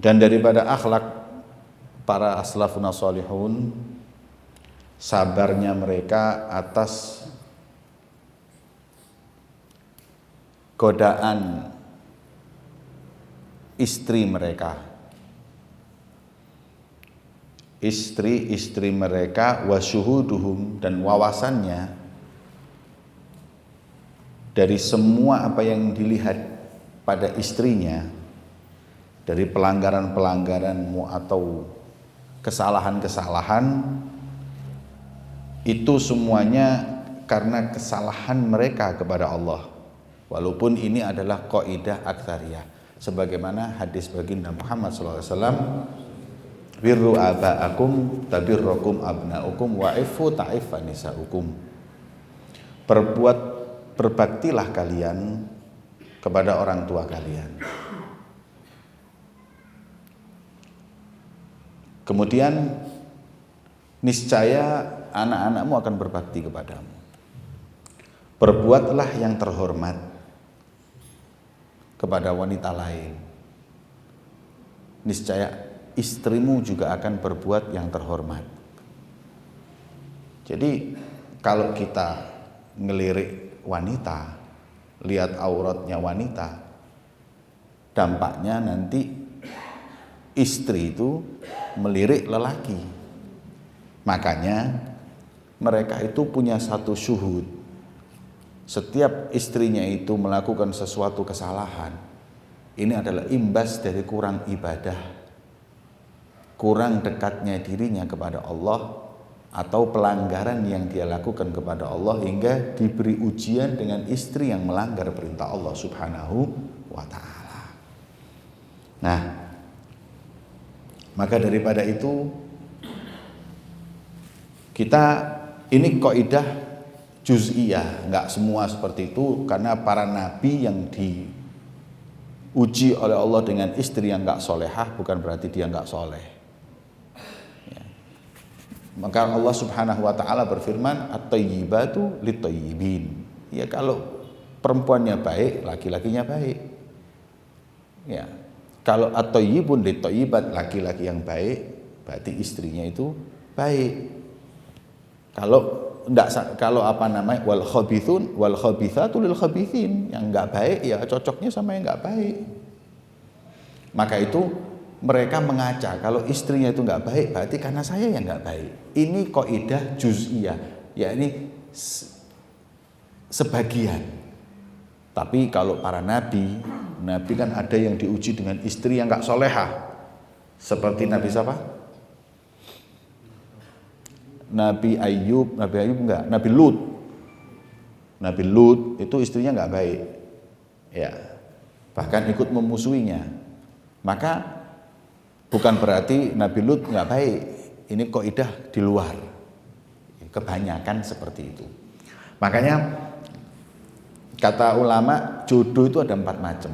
Dan daripada akhlak para aslafun sholihun, sabarnya mereka atas godaan istri mereka, istri-istri mereka, wasyuhuduhum, dan wawasannya dari semua apa yang dilihat pada istrinya, dari pelanggaran-pelanggaran atau kesalahan-kesalahan, itu semuanya karena kesalahan mereka kepada Allah. Walaupun ini adalah kaidah aktsariyah, sebagaimana hadis baginda Muhammad SAW, birru aba'akum tabirrukum abna'ukum wa'ifu ta'iffa nisa'ukum. Berbaktilah kalian kepada orang tua kalian, kemudian niscaya anak-anakmu akan berbakti kepadamu. Berbuatlah yang terhormat kepada wanita lain, niscaya istrimu juga akan berbuat yang terhormat. Jadi kalau kita ngelirik wanita, lihat auratnya wanita, dampaknya nanti istri itu melirik lelaki. Makanya mereka itu punya satu syuhud. Setiap istrinya itu melakukan sesuatu kesalahan, ini adalah imbas dari kurang ibadah, kurang dekatnya dirinya kepada Allah, atau pelanggaran yang dia lakukan kepada Allah hingga diberi ujian dengan istri yang melanggar perintah Allah Subhanahu wa ta'ala. Nah, maka daripada itu kita, ini kaidah juz'iyah, enggak semua seperti itu, karena para nabi yang diuji oleh Allah dengan istri yang enggak solehah bukan berarti dia enggak soleh. Ya. Maka Allah Subhanahu wa ta'ala berfirman, at-thayyibatu lit-thayyibin. Ya, kalau perempuannya baik, laki-lakinya baik. Ya. Kalau at-thayyibun lit-thayyibat, laki-laki yang baik, berarti istrinya itu baik. Kalau apa namanya, wal khabithun wal khabithatu lil khabithin, yang enggak baik ya cocoknya sama yang enggak baik. Maka itu mereka mengaca, kalau istrinya itu enggak baik berarti karena saya yang enggak baik. Ini kaidah juz'iyah, yakni sebagian. Tapi kalau para nabi kan ada yang diuji dengan istri yang enggak solehah. Seperti Nabi siapa? Nabi Ayub enggak, Nabi Lut. Nabi Lut itu istrinya enggak baik. Ya. Bahkan ikut memusuhinya. Maka bukan berarti Nabi Lut enggak baik. Ini kaidah di luar. Kebanyakan seperti itu. Makanya kata ulama, jodoh itu ada 4 macam.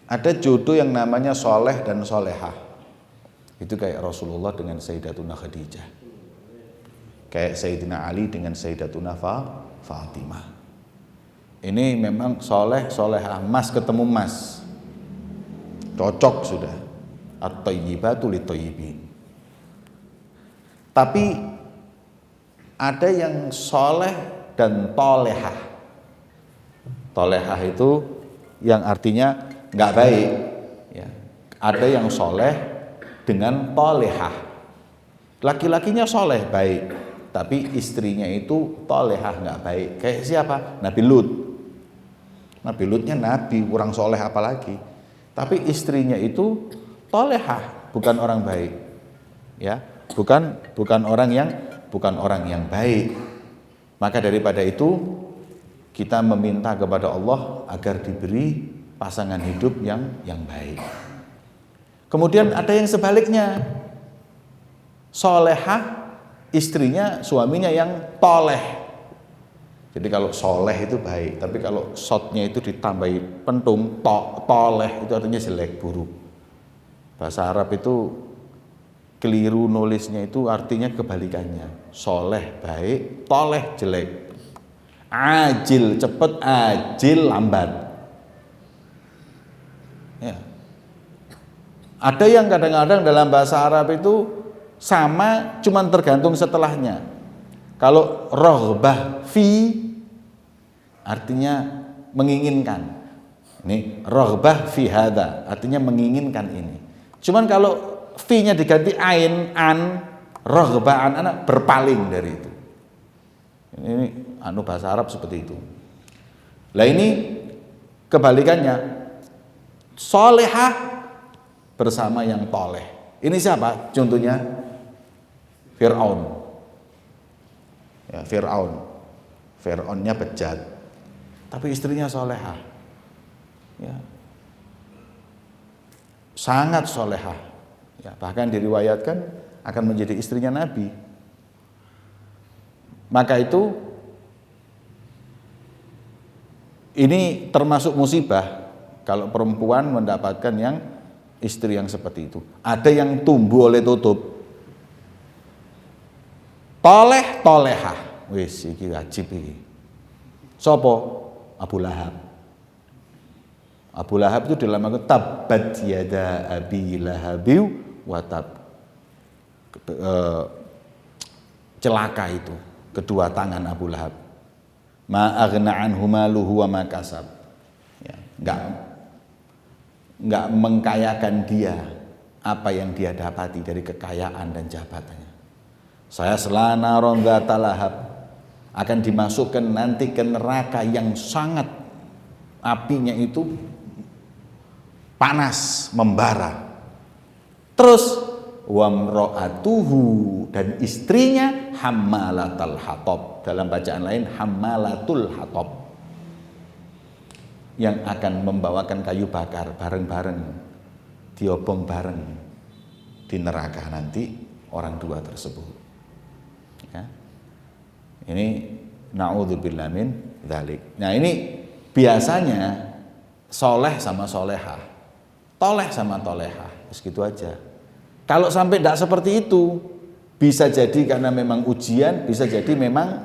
Ada jodoh yang namanya soleh dan solehah. Itu kayak Rasulullah dengan Sayyidatuna Khadijah, kayak Sayyidina Ali dengan Sayyidatuna Fatimah. Ini memang soleh, solehah, mas ketemu mas, cocok sudah. At-thayyibatu lit-thayyibin. Tapi ada yang soleh dan tolehah. Tolehah itu yang artinya nggak baik. Ya. Ada yang soleh dengan tolehah, laki-lakinya soleh baik, tapi istrinya itu tolehah nggak baik. Kayak siapa? Nabi Lut. Nabi Lutnya nabi, kurang soleh apalagi, tapi istrinya itu tolehah, bukan orang baik. Ya, bukan orang yang baik. Maka daripada itu kita meminta kepada Allah agar diberi pasangan hidup yang baik. Kemudian ada yang sebaliknya, solehah, istrinya, suaminya yang toleh. Jadi kalau soleh itu baik, tapi kalau shotnya itu ditambahi pentung, toleh itu artinya jelek, buruk. Bahasa Arab itu keliru nulisnya, itu artinya kebalikannya. Soleh baik, toleh jelek. Ajil cepet, ajil lambat. Ya. Ada yang kadang-kadang dalam bahasa Arab itu sama, cuman tergantung setelahnya. Kalau raghbah fi artinya menginginkan. Ini raghbah fi hadza artinya menginginkan ini. Cuman kalau fi-nya diganti ain an, raghbah an anak berpaling dari itu. Ini bahasa Arab seperti itu. Lah ini kebalikannya. Solehah bersama yang toleh. Ini siapa? Contohnya Fir'aun. Ya, Fir'aun. Fir'aunnya bejat, tapi istrinya solehah. Ya. Sangat solehah. Ya, bahkan diriwayatkan akan menjadi istrinya Nabi. Maka itu ini termasuk musibah kalau perempuan mendapatkan yang istri yang seperti itu. Ada yang tumbuh oleh tutup. Toleh tolehah. Wis iki wajib iki. Sopo? Abu Lahab. Abu Lahab itu dalam aku tabbat yada abi lahabiu wa tab. Celaka itu kedua tangan Abu Lahab. Ma aghna anhu maluhu wa ma kasab. Ya, enggak mengkayakan dia apa yang dia dapati dari kekayaan dan jabatannya. Saya selana ronda talahab akan dimasukkan nanti ke neraka yang sangat apinya itu panas membara. Terus wamro'atuhu dan istrinya hammalatul hatab, dalam bacaan lain hammalatul hatab, yang akan membawakan kayu bakar bareng-bareng, diobong bareng di neraka nanti orang dua tersebut. Ya. Ini na'udzubillah min dzalik. Nah ini biasanya soleh sama solehah, toleh sama tolehah, segitu aja. Kalau sampai tidak seperti itu, bisa jadi karena memang ujian, bisa jadi memang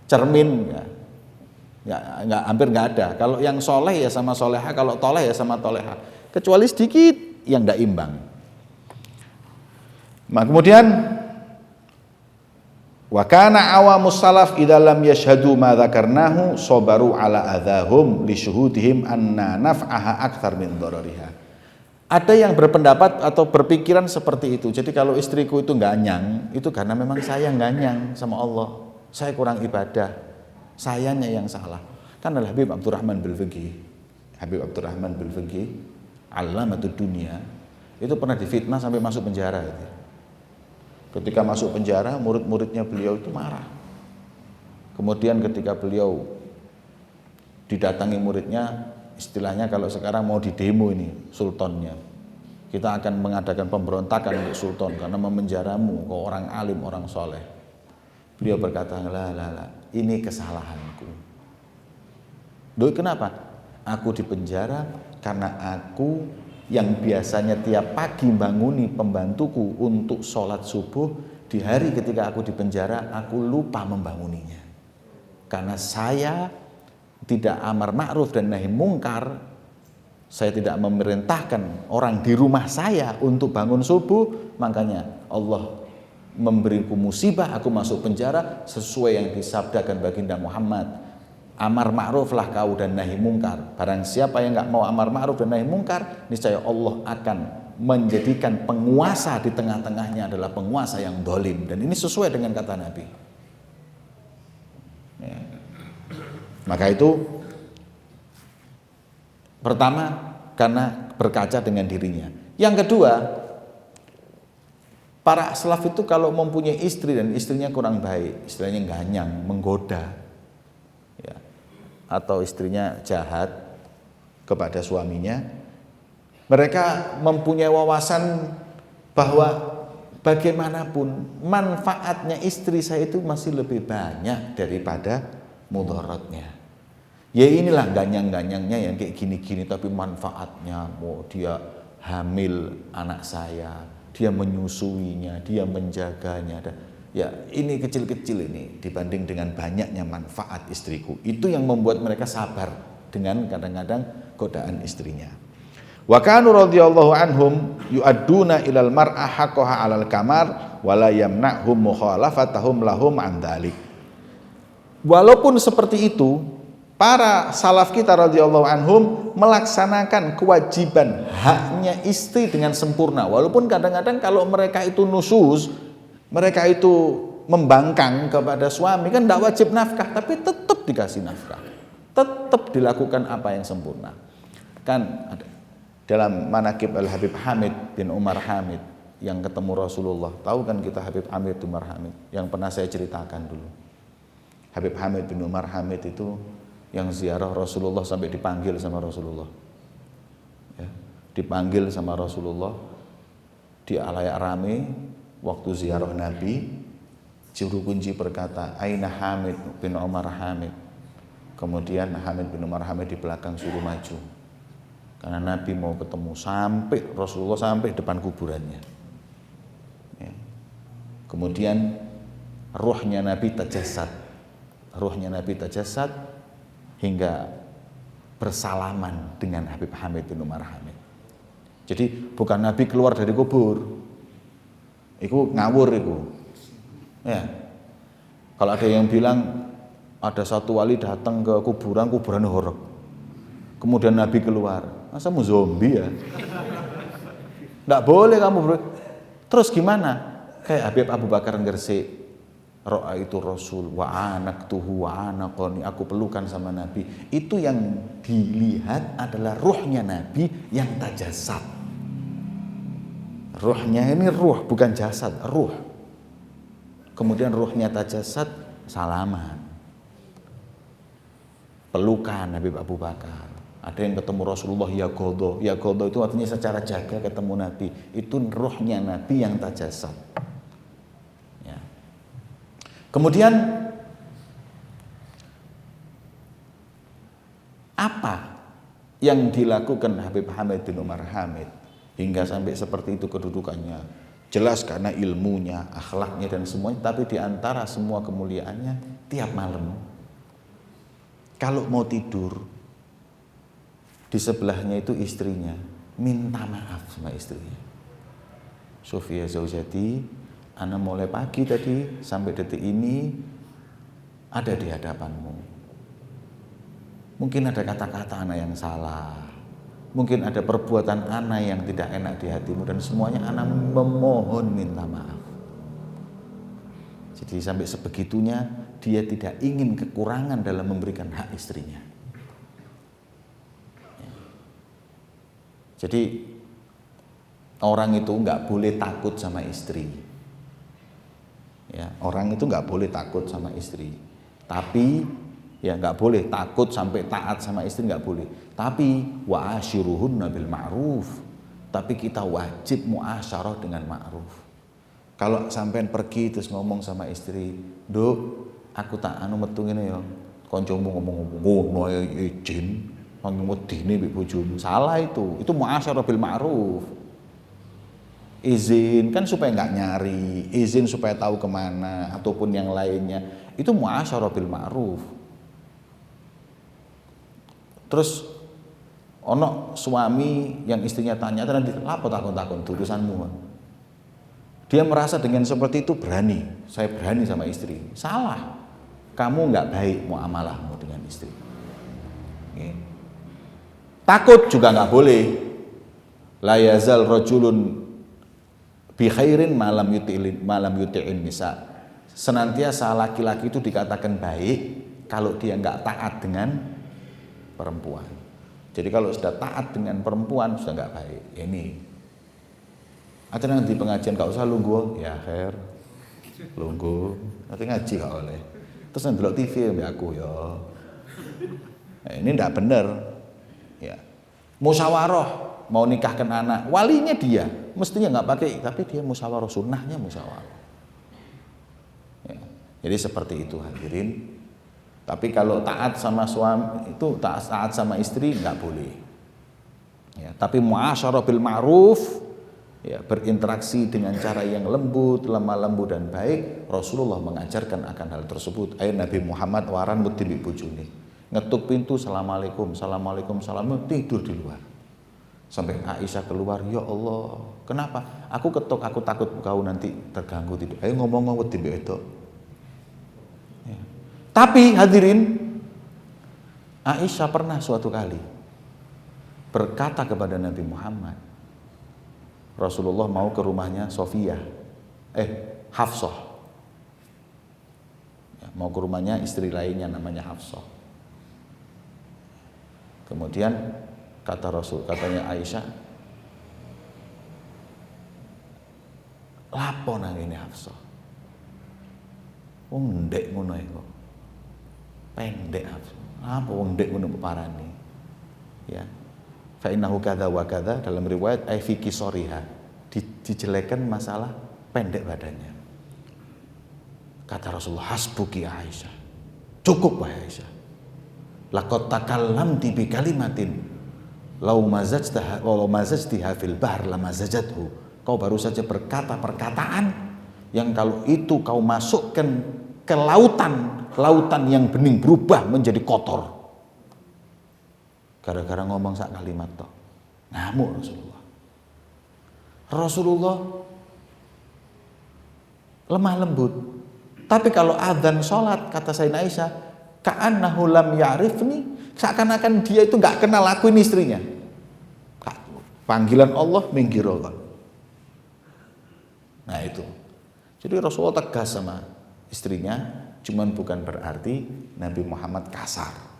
cermin. Hampir nggak ada. Kalau yang soleh ya sama soleha, kalau toleh ya sama toleha. Kecuali sedikit yang tidak imbang. Nah, kemudian wa kana awamus salaf idza lam yashhadu ma dzakarnahu sabaru ala adzahum li syuhudihim anna naf'aha aktsar min dharariha. Ada yang berpendapat atau berpikiran seperti itu. Jadi kalau istriku itu ganyang, itu karena memang saya ganyang sama Allah. Saya kurang ibadah. Sayanya yang salah. Kan Habib Abdurrahman Bilfiqih, Habib Abdurrahman Bilfiqih, alamatud dunia, itu pernah difitnah sampai masuk penjara. Ketika masuk penjara, murid-muridnya beliau itu marah. Kemudian ketika beliau didatangi muridnya, istilahnya kalau sekarang mau didemo ini sultannya, kita akan mengadakan pemberontakan untuk sultan karena memenjaramu, kau orang alim, orang soleh. Beliau berkata, la, ini kesalahanku. Loh kenapa? Aku dipenjara karena aku yang biasanya tiap pagi banguni pembantuku untuk sholat subuh, di hari ketika aku dipenjara aku lupa membangunnya. Karena saya tidak amar ma'ruf dan nahi mungkar, saya tidak memerintahkan orang di rumah saya untuk bangun subuh, makanya Allah memberiku musibah, aku masuk penjara sesuai yang disabdakan baginda Muhammad, amar ma'ruflah kau dan nahi mungkar. Barang siapa yang enggak mau amar ma'ruf dan nahi mungkar, niscaya Allah akan menjadikan penguasa di tengah-tengahnya adalah penguasa yang dolim. Dan ini sesuai dengan kata Nabi. Ya. Maka itu pertama karena berkaca dengan dirinya. Yang kedua, para salaf itu kalau mempunyai istri dan istrinya kurang baik, istilahnya ganyang, menggoda, ya, atau istrinya jahat kepada suaminya, mereka mempunyai wawasan bahwa bagaimanapun manfaatnya istri saya itu masih lebih banyak daripada mudaratnya. Ya inilah ganyang-ganyangnya yang kayak gini-gini, tapi manfaatnya, dia hamil anak saya, dia menyusuinya, dia menjaganya. Ya ini kecil-kecil ini dibanding dengan banyaknya manfaat istriku. Itu yang membuat mereka sabar dengan kadang-kadang godaan istrinya. Wa kanu radhiyallahu anhum yu'adduna ilal mar'a haqqaha 'alal kamar wa la yamna'hum mukhalafatahum lahum an dzalik. Walaupun seperti itu, para salaf kita radhiyallahu anhum melaksanakan kewajiban haknya istri dengan sempurna. Walaupun kadang-kadang kalau mereka itu nusus, mereka itu membangkang kepada suami, kan tidak wajib nafkah, tapi tetap dikasih nafkah, tetap dilakukan apa yang sempurna. Kan ada dalam manaqib Al-Habib Hamid bin Umar Hamid yang ketemu Rasulullah. Tahu kan kita Habib Hamid bin Umar Hamid yang pernah saya ceritakan dulu. Habib Hamid bin Umar Hamid itu yang ziarah Rasulullah sampai dipanggil sama Rasulullah. Ya, dipanggil sama Rasulullah di alayak rame waktu ziarah Nabi. Juru kunci berkata, "Aina Hamid bin Umar Hamid?" Kemudian Hamid bin Umar Hamid di belakang suruh maju. Karena Nabi mau ketemu, sampai Rasulullah sampai depan kuburannya. Ya. Kemudian ruhnya Nabi tajasad. Ruhnya Nabi tajasad hingga bersalaman dengan Habib Hamid bin Umar Hamid. Jadi bukan Nabi keluar dari kubur. Iku ngawur iku. Ya. Kalau ada yang bilang ada satu wali datang ke kuburan horeg. Kemudian Nabi keluar. Masa mau zombie ya? Nggak boleh kamu terus gimana? Kayak Habib Abu Bakar Gresik, ro'a itu Rasul wa anaktuhu wa anaqani, aku pelukan sama Nabi. Itu yang dilihat adalah ruhnya Nabi yang tajasad. Ruhnya ini ruh, bukan jasad, ruh. Kemudian ruhnya tajasad, salaman, pelukan Habib Abu Bakar. Ada yang ketemu Rasulullah ya godo itu artinya secara jaga ketemu Nabi. Itu ruhnya Nabi yang tajasad. Ya. Kemudian apa yang dilakukan Habib Hamid bin Umar Hamid hingga sampai seperti itu kedudukannya? Jelas karena ilmunya, akhlaknya dan semuanya. Tapi diantara semua kemuliaannya, tiap malam kalau mau tidur, di sebelahnya itu istrinya, minta maaf sama istrinya. Sofia Zaujati, ana mulai pagi tadi sampai detik ini ada di hadapanmu. Mungkin ada kata-kata ana yang salah, mungkin ada perbuatan ana yang tidak enak di hatimu, dan semuanya ana memohon minta maaf. Jadi sampai sebegitunya dia tidak ingin kekurangan dalam memberikan hak istrinya. Jadi orang itu nggak boleh takut sama istri. Ya, orang itu nggak boleh takut sama istri. Tapi ya nggak boleh takut sampai taat sama istri, nggak boleh. Tapi wa asyiruhunna bil ma'ruf. Tapi kita wajib muasyarah dengan ma'ruf. Kalau sampean pergi terus ngomong sama istri, "Nduk, aku tak anu metu ngene ya." Kancamu ngomong-ngomong, "Ngono ya izin." Ngomong-ngomong bojomu, salah itu muasyarah bil ma'ruf. Izin kan supaya nggak nyari, izin supaya tahu kemana ataupun yang lainnya, itu muasyarah bil ma'ruf. Terus ono suami yang istrinya tanya, "Nanti apa takon-takon urusanmu?" Dia merasa dengan seperti itu berani, saya berani sama istri. Salah, kamu nggak baik muamalahmu dengan istri. Okay. Takut juga nggak boleh. La yazal rajulun bi khairin malam yuti'in nisa. Senantiasa laki-laki itu dikatakan baik kalau dia nggak taat dengan perempuan. Jadi kalau sudah taat dengan perempuan sudah nggak baik. Ini. Ada nanti pengajian nggak usah lungguh, ya khair. Lungguh, nanti ngaji nggak oleh. Terus nanti delok TV ya aku ya. Nah, ini nggak benar. Ya. Musyawarah mau nikahkan anak, walinya dia, mestinya nggak pakai, tapi dia musyawarah, sunnahnya musyawarah. Ya. Jadi seperti itu hadirin. Tapi kalau taat sama suami itu taat sama istri nggak boleh. Ya. Tapi muasyarah bil ma'ruf, ya, berinteraksi dengan cara yang lembut, lemah lembut dan baik. Rasulullah mengajarkan akan hal tersebut. Ayat Nabi Muhammad waran mutibi bojone. Ngetuk pintu, assalamualaikum, assalamualaikum, assalamualaikum, tidur di luar. Sampai Aisyah keluar, ya Allah, kenapa? Aku ketok, aku takut kau nanti terganggu tidur. Ayo ngomong-ngomong tidur itu. Ya. Tapi hadirin, Aisyah pernah suatu kali berkata kepada Nabi Muhammad, Rasulullah mau ke rumahnya Hafsah. Ya, mau ke rumahnya istri lainnya namanya Hafsah. Kemudian katanya Aisyah, lapo nang ngene Hafsah. Wong ndek ngono iku. Pendek Hafsah. Apa wong ndek ngono parani? Ya. Fa innahu kadza wa kadza, dalam riwayat ai fi qisariha. Dijelekan masalah pendek badannya. Kata Rasulullah, hasbuki Aisyah. Cukup wahai Aisyah. Laqad takallamti bi kalimatin lau mazajtaha fil bahr lamazajathu. Kau baru saja berkata perkataan yang kalau itu kau masukkan ke lautan yang bening berubah menjadi kotor. Gara-gara ngomong sak kalimat toh. Ngamuk Rasulullah lemah lembut. Tapi kalau adzan sholat, kata Sayyidina Aisyah, ka'annahu lam ya'rifni, seakan-akan dia itu nggak kenal aku ini istrinya. Panggilan Allah minggirullah. Nah itu. Jadi Rasulullah tegas sama istrinya, cuman bukan berarti Nabi Muhammad kasar.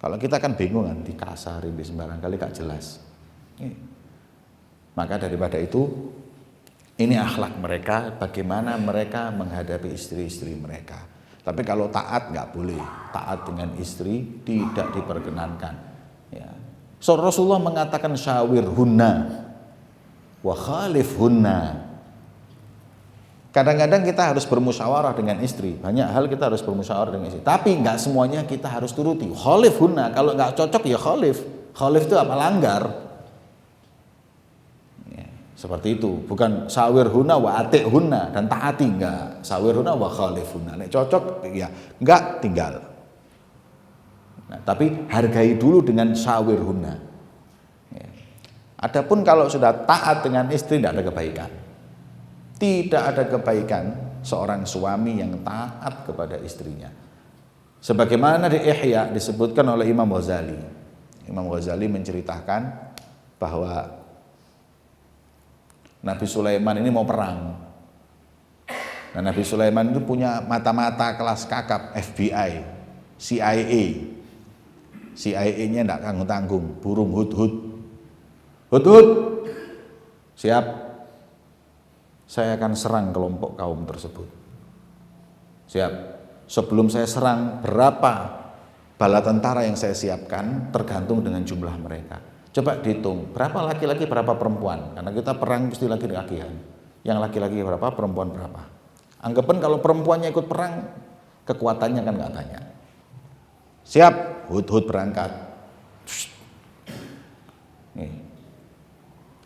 Kalau kita kan bingung kan, dikasarin di sembarang kali gak jelas. Maka daripada itu, ini akhlak mereka, bagaimana mereka menghadapi istri-istri mereka. Tapi kalau taat nggak boleh, taat dengan istri tidak diperkenankan. Ya. So Rasulullah mengatakan syawirhunna wa khalifhunna. Kadang-kadang kita harus bermusyawarah dengan istri, banyak hal kita harus bermusyawarah dengan istri. Tapi nggak semuanya kita harus turuti. Khalifhunna, kalau nggak cocok ya khalif. Khalif itu apa? Langgar. Seperti itu, bukan sawirhuna wa ati'hunna dan taati, enggak. Sawirhuna wa khalifhunna. Nek cocok ya enggak, tinggal. Nah, tapi hargai dulu dengan sawirhunna. Ya. Adapun kalau sudah taat dengan istri tidak ada kebaikan. Tidak ada kebaikan seorang suami yang taat kepada istrinya. Sebagaimana di Ihya disebutkan oleh Imam Ghazali. Imam Ghazali menceritakan bahwa Nabi Sulaiman ini mau perang. Nah, Nabi Sulaiman itu punya mata-mata kelas kakap FBI, CIA. CIA-nya enggak tanggung-tanggung, burung hudhud. Hudhud, siap. Saya akan serang kelompok kaum tersebut. Siap. Sebelum saya serang, berapa bala tentara yang saya siapkan tergantung dengan jumlah mereka. Coba dihitung, berapa laki-laki, berapa perempuan? Karena kita perang mesti laki-laki kan. Yang laki-laki berapa, perempuan berapa? Anggapan kalau perempuannya ikut perang, kekuatannya kan nggak banyak. Siap, hud-hud berangkat. Nih,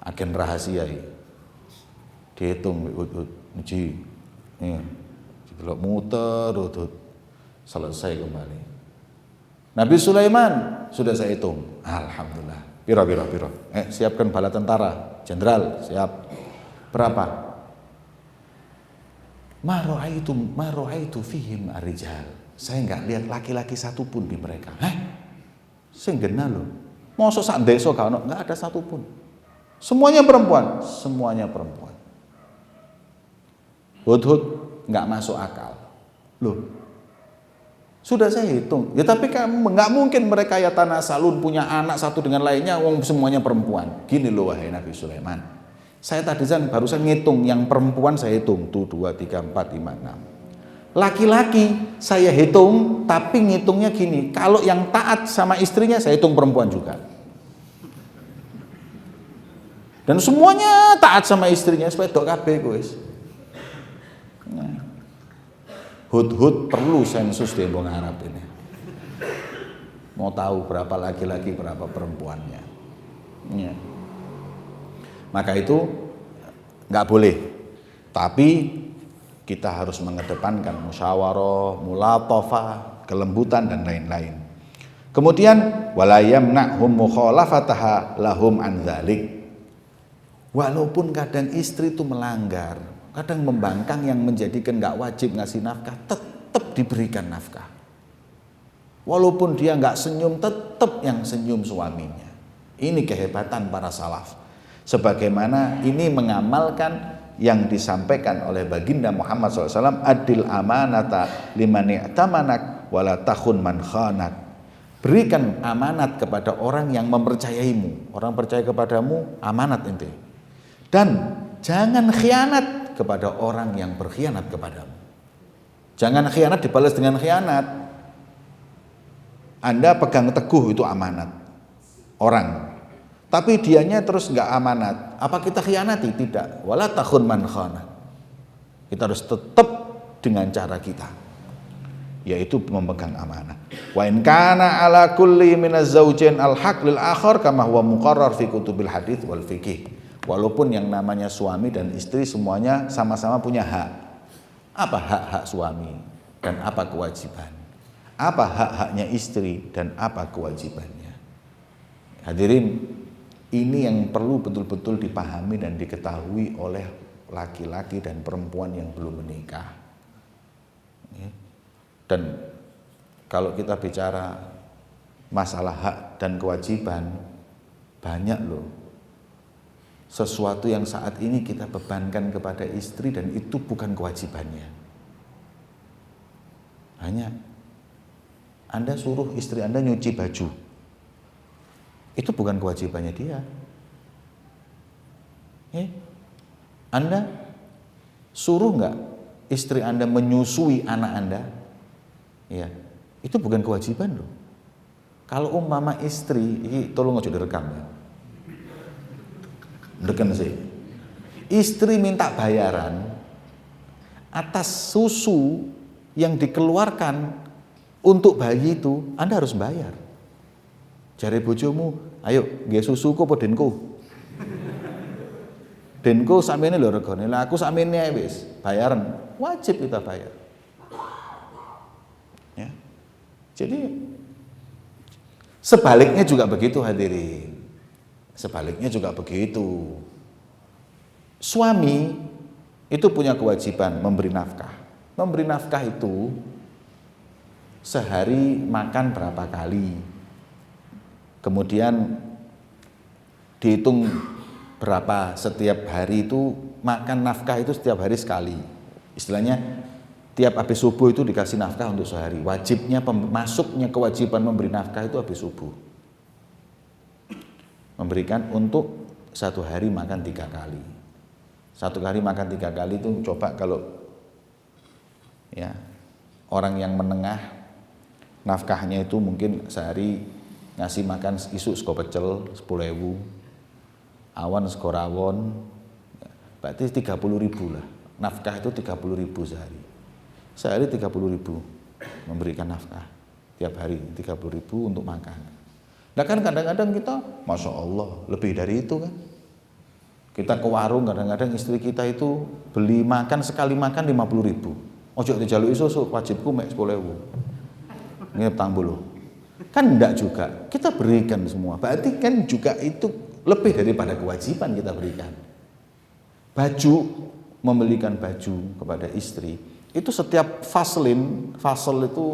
agen rahasia ini. Dihitung hud-hud, uji. Nih, didelok muter, hud-hud. Selesai kembali. Nabi Sulaiman sudah saya hitung, alhamdulillah. Piro. Siapkan bala tentara, jenderal, siap. Berapa? Ma ra'aitu fihim ar-rijal. Saya enggak lihat laki-laki satu pun di mereka. Sing genah lho. Mosok sak desa gak ono, enggak ada satu pun. Semuanya perempuan. Hud-hud enggak masuk akal. Loh. Sudah saya hitung. Ya tapi kan nggak mungkin mereka ya tanah salun punya anak satu dengan lainnya, wong semuanya perempuan. Gini loh wahai Nabi Sulaiman. Saya barusan ngitung yang perempuan saya hitung. Tuh 2, 3, 4, 5, 6. Laki-laki saya hitung, tapi ngitungnya gini. Kalau yang taat sama istrinya saya hitung perempuan juga. Dan semuanya taat sama istrinya supaya dok kabeh guys. Hud-hud perlu sensus di Bung Arab ini. Mau tahu berapa laki-laki, berapa perempuannya. Ya. Maka itu nggak boleh. Tapi kita harus mengedepankan musyawarah, mulatafah, kelembutan dan lain-lain. Kemudian wala yamna'hum mukhalafataha lahum an dzalik. Walaupun kadang istri itu melanggar, kadang membangkang yang menjadikan nggak wajib ngasih nafkah, tetap diberikan nafkah. Walaupun dia nggak senyum, tetap yang senyum suaminya. Ini kehebatan para salaf. Sebagaimana ini mengamalkan yang disampaikan oleh baginda Muhammad SAW, adil amanata liman i'tamanak wala takhun man khanak. Berikan amanat kepada orang yang mempercayaimu. Orang percaya kepadamu, amanat ente. Dan jangan khianat kepada orang yang berkhianat kepadamu. Jangan khianat dibalas dengan khianat. Anda pegang teguh itu amanat orang, tapi dianya terus nggak amanat. Apa kita khianati? Tidak. Wala takhun man khana. Kita harus tetap dengan cara kita, yaitu memegang amanah. Wa in kana ala kulli minaz zawjain al-haq lil akhar kama huwa muqarrar fi kutubil hadits wal fiqh. Walaupun yang namanya suami dan istri semuanya sama-sama punya hak. Apa hak-hak suami dan apa kewajiban? Apa hak-haknya istri dan apa kewajibannya? Hadirin, ini yang perlu betul-betul dipahami dan diketahui oleh laki-laki dan perempuan yang belum menikah. Dan kalau kita bicara masalah hak dan kewajiban, banyak loh sesuatu yang saat ini kita bebankan kepada istri dan itu bukan kewajibannya. Hanya Anda suruh istri Anda nyuci baju, itu bukan kewajibannya dia. Anda suruh nggak istri Anda menyusui anak Anda? Ya, itu bukan kewajiban loh. Kalau umpama istri, ini tolong aja direkam ya. Deken sih. Istri minta bayaran atas susu yang dikeluarkan untuk bayi itu, Anda harus bayar. Jare bojomu, ayo nggih susuku apa denku? Denku sampeyan lho regane. Lah aku sampeyan ae wis, bayaran. Wajib kita bayar. Ya. Jadi sebaliknya juga begitu hadirin. Sebaliknya juga begitu. Suami itu punya kewajiban memberi nafkah. Memberi nafkah itu sehari makan berapa kali. Kemudian dihitung berapa setiap hari itu makan nafkah itu setiap hari sekali. Istilahnya tiap habis subuh itu dikasih nafkah untuk sehari. Wajibnya masuknya kewajiban memberi nafkah itu habis subuh. Memberikan untuk satu hari makan 3 kali. Satu hari makan 3 kali itu coba kalau ya orang yang menengah nafkahnya itu mungkin sehari ngasih makan isuk sego pecel 10.000, awan sego rawon, berarti 30.000 lah. Nafkah itu 30.000 sehari. Sehari 30.000 memberikan nafkah tiap hari 30.000 untuk makan. Nah kan kadang-kadang kita, Masya Allah, lebih dari itu kan. Kita ke warung kadang-kadang istri kita itu beli makan sekali makan 50.000. Ojo dijaluki susu, wajibku mek 10.000. Ini tambah loh. Kan enggak juga, kita berikan semua. Berarti kan juga itu lebih daripada kewajiban kita berikan. Baju, membelikan baju kepada istri, itu setiap fasl itu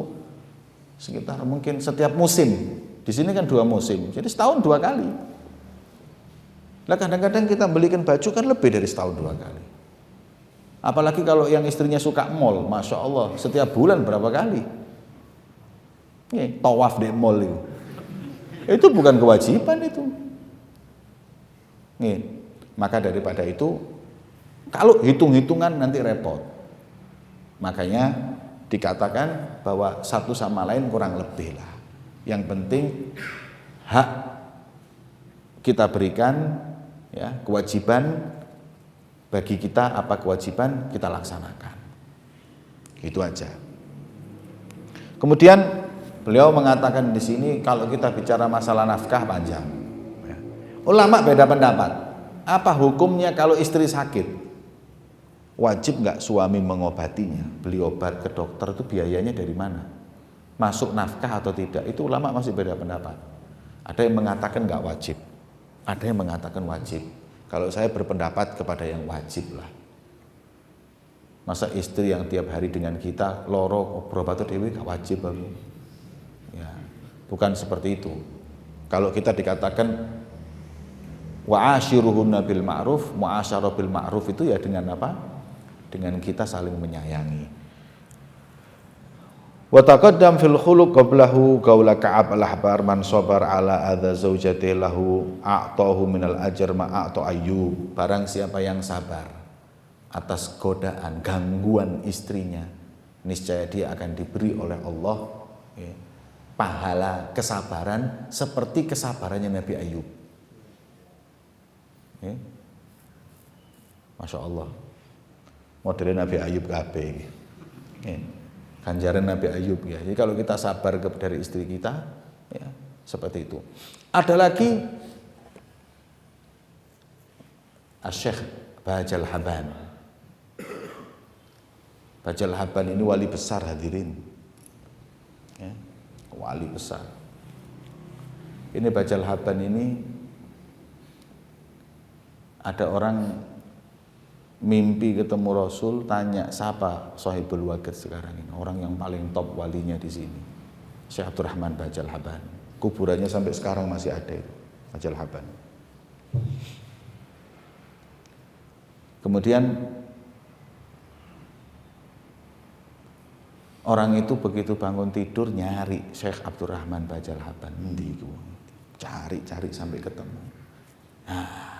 sekitar mungkin setiap musim. Di sini kan 2 musim, jadi setahun 2 kali. Nah kadang-kadang kita belikan baju kan lebih dari setahun 2 kali. Apalagi kalau yang istrinya suka mall, Masya Allah, setiap bulan berapa kali? Tawaf di mall itu. Itu bukan kewajiban itu. Maka daripada itu, kalau hitung-hitungan nanti repot. Makanya dikatakan bahwa satu sama lain kurang lebih lah. Yang penting hak kita berikan, ya, kewajiban bagi kita apa kewajiban kita laksanakan. Itu aja. Kemudian beliau mengatakan di sini kalau kita bicara masalah nafkah panjang. Ulama beda pendapat. Apa hukumnya kalau istri sakit? Wajib nggak suami mengobatinya? Beli obat ke dokter itu biayanya dari mana? masuk nafkah atau tidak, itu ulama masih beda pendapat. Ada yang mengatakan nggak wajib, ada yang mengatakan wajib. Kalau saya berpendapat kepada yang wajib lah. Masa istri yang tiap hari dengan kita loro berobat dewi nggak wajib aku. Ya, bukan seperti itu. Kalau kita dikatakan wa'ashiruhunna bil ma'ruf, mu'asyarah bil ma'ruf itu ya dengan apa? Dengan kita saling menyayangi. Wa taqaddam fil khuluq qablahu qaula Ka'ab al-Ahbar man sabar ala adza zaujatihi lahu a'tahu minal ajr ma a'ta Ayyub. Barang siapa yang sabar atas godaan, gangguan istrinya, niscaya dia akan diberi oleh Allah ya, pahala kesabaran seperti kesabarannya Nabi Ayyub. Ya. Masya Allah, modelnya Nabi Ayyub kabeh. Ya. Ganjaran Nabi Ayyub ya. Jadi kalau kita sabar dari istri kita, ya seperti itu. Ada lagi Asy-Syaikh Bajal Haban. Bajal Haban ini wali besar hadirin. Ya, wali besar. Ini Bajal Haban ini ada orang mimpi ketemu Rasul, tanya siapa Sahibul Waqt sekarang ini, orang yang paling top walinya di sini, Syekh Abdurrahman Bajal Haban. Kuburannya sampai sekarang masih ada itu, Bajal Haban. Kemudian orang itu begitu bangun tidur nyari Syekh Abdurrahman Bajal Haban, cari sampai ketemu. Nah,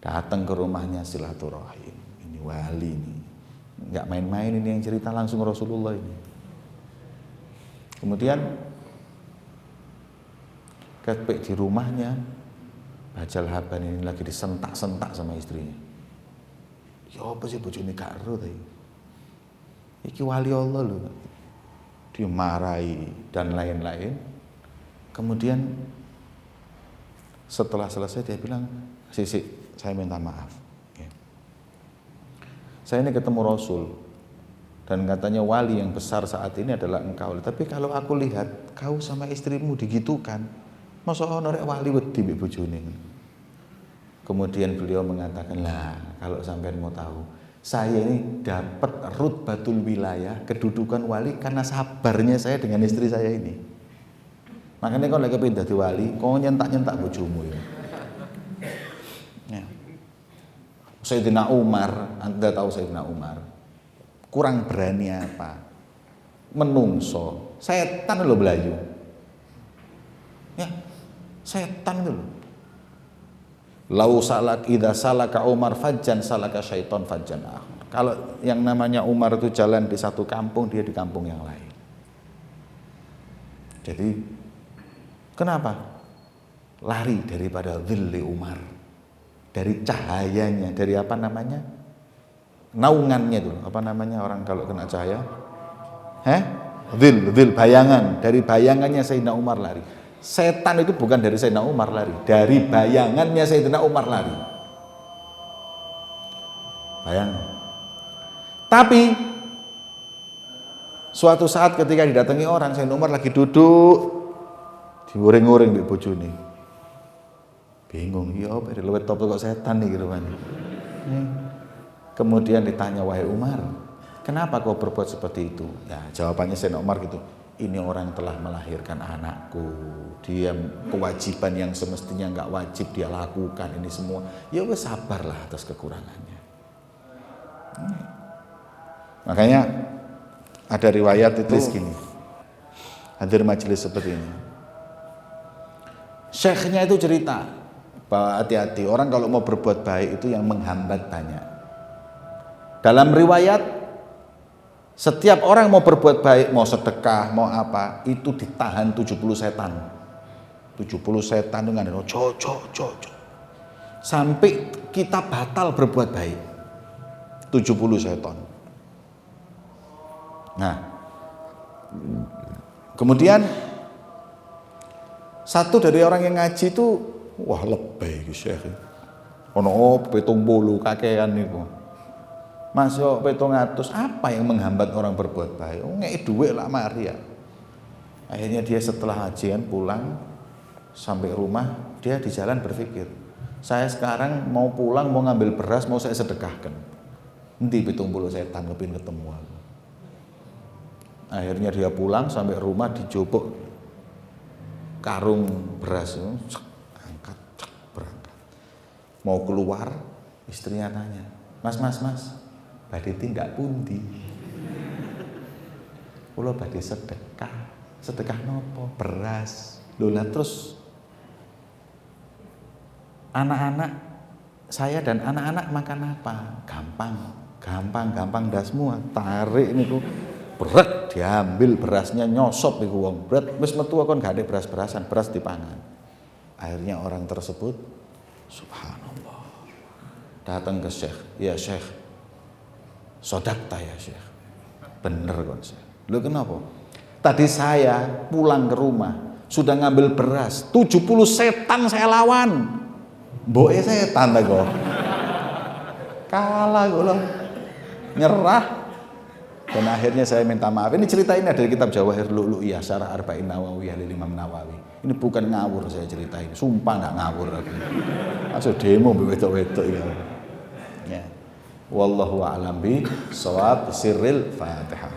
datang ke rumahnya silaturahim. Ini wali ini, nggak main-main ini yang cerita langsung Rasulullah ini. Kemudian ketika di rumahnya Bajal Haban ini lagi disentak-sentak sama istrinya. Ya apa sih bojone gak ero tadi? Iki wali Allah loh. Dimarahi dan lain-lain. Kemudian setelah selesai dia bilang, "Sisi, saya minta maaf. Saya ini ketemu Rasul dan katanya wali yang besar saat ini adalah engkau. Tapi kalau aku lihat kau sama istrimu digitukan, masa ono rek wali wedi mbek bojone." Kemudian beliau mengatakan, "Lah, kalau sampean mau tahu, saya ini dapat rutbatul wilayah, kedudukan wali karena sabarnya saya dengan istri saya ini. Makanya kau lagi pindah di wali, kau nyentak-nyentak bojomu ya." Sayyidina Umar, Anda tahu Sayyidina Umar kurang berani apa? Menungso, setan lo belayu. Ya, setan itu loh. Lau salak idza salaka Umar fajjan salaka syaiton fajjan akhar. Kalau yang namanya Umar itu jalan di satu kampung, dia di kampung yang lain. Jadi kenapa? Lari daripada dhilli Umar. Dari cahayanya, dari apa namanya? Naungannya itu, apa namanya orang kalau kena cahaya? Dhil, bayangan. Dari bayangannya Sayyidina Umar lari. Setan itu bukan dari Sayyidina Umar lari, dari bayangannya Sayyidina Umar lari. Bayang. Tapi suatu saat ketika didatangi orang, Sayyidina Umar lagi duduk diuring-uring di bojone. Bingung, ya apa luwet top kok setan nih gitu kan. Kemudian ditanya, "Wahai Umar, kenapa kau berbuat seperti itu?" Ya, jawabannya Sayyidina Umar gitu, "Ini orang telah melahirkan anakku, dia kewajiban yang semestinya nggak wajib dia lakukan ini semua. Ya wes sabarlah atas kekurangannya." Makanya ada riwayat itu segini, hadir majelis seperti ini, syekhnya itu cerita bahwa hati-hati orang kalau mau berbuat baik itu yang menghambat banyak. Dalam riwayat, setiap orang mau berbuat baik, mau sedekah, mau apa, itu ditahan 70 setan. 70 setan dengan sampai kita batal berbuat baik. 70 setan. Nah, kemudian satu dari orang yang ngaji itu, wah lebay iki Syekh. Ono 70 kakean niku. Masuk 700, apa yang menghambat orang berbuat baik? Ngeki dhuwit lah mari ya. Akhirnya dia setelah hajian pulang sampai rumah, dia di jalan berpikir, saya sekarang mau pulang, mau ngambil beras, mau saya sedekahkan. Nanti 70 setan kepin ketemu aku. Akhirnya dia pulang sampai rumah, dijupuk karung beras, angkat, berangkat. Mau keluar, istrinya tanya, mas, badhe tindak pundi? Kula badhe sedekah nopo? Beras. Lola, terus anak-anak saya dan anak-anak makan apa? Gampang dah semua. Tarik niku berat, diambil berasnya, nyosop niku wong. Berat wis metu kon gak ada beras-berasan, beras dipangan. Akhirnya orang tersebut subhanallah datang ke Syekh, ya Syekh, sodakta ya Syekh, bener kon Syekh. Lu kenapa? Tadi saya pulang ke rumah sudah ngambil beras, 70 setan saya lawan. Mboke setan ta kok. Kalah kok, nyerah. Dan akhirnya saya minta maaf. Ini cerita ini dari kitab Jawahir Lu'lu'iyah Syarah Arba'in Nawawiyah lil Imam Nawawi. Ini bukan ngawur saya ceritain, sumpah enggak ngawur aku. Masuk demo wedok-wedok ya. Wallahu a'lam bi shawab, sirril Fatihah.